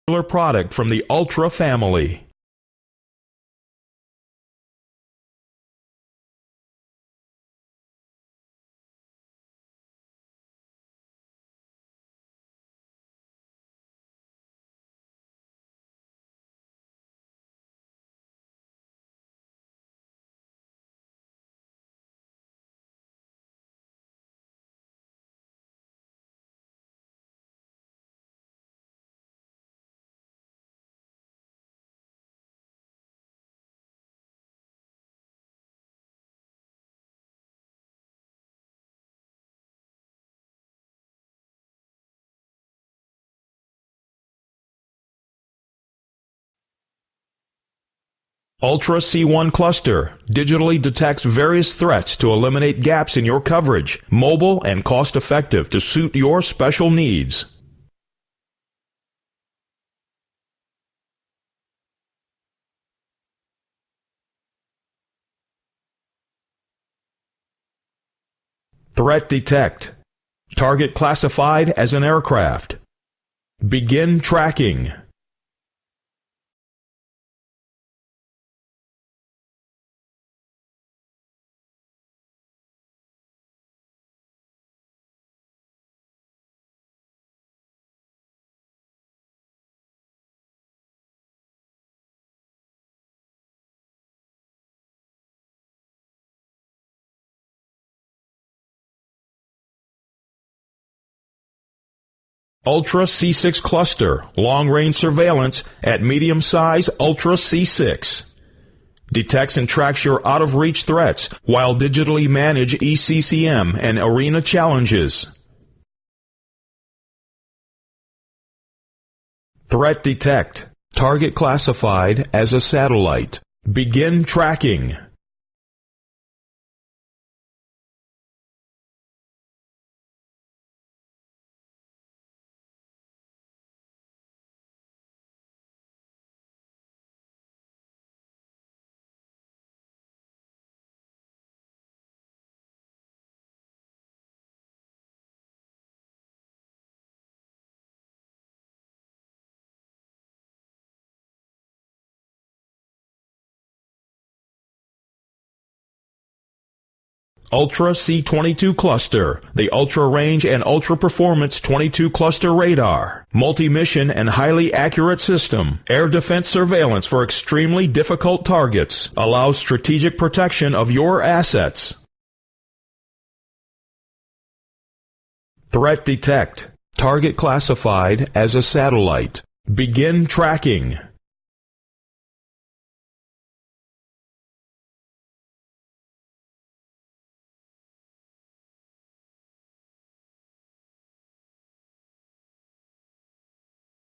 product from the Ultra family. Ultra C1 cluster digitally detects various threats to eliminate gaps in your coverage, mobile and cost-effective to suit your special needs. Threat detect. Target classified as an aircraft. Begin tracking. Ultra C6 cluster, long-range surveillance at medium size Ultra C6. Detects and tracks your out-of-reach threats while digitally manage ECCM and arena challenges. Threat detect. Target classified as a satellite. Begin tracking. Ultra C22 cluster, the Ultra Range and Ultra Performance 22 cluster radar, multi-mission and highly accurate system, air defense surveillance for extremely difficult targets, allows strategic protection of your assets. Threat detect, target classified as a satellite. Begin tracking.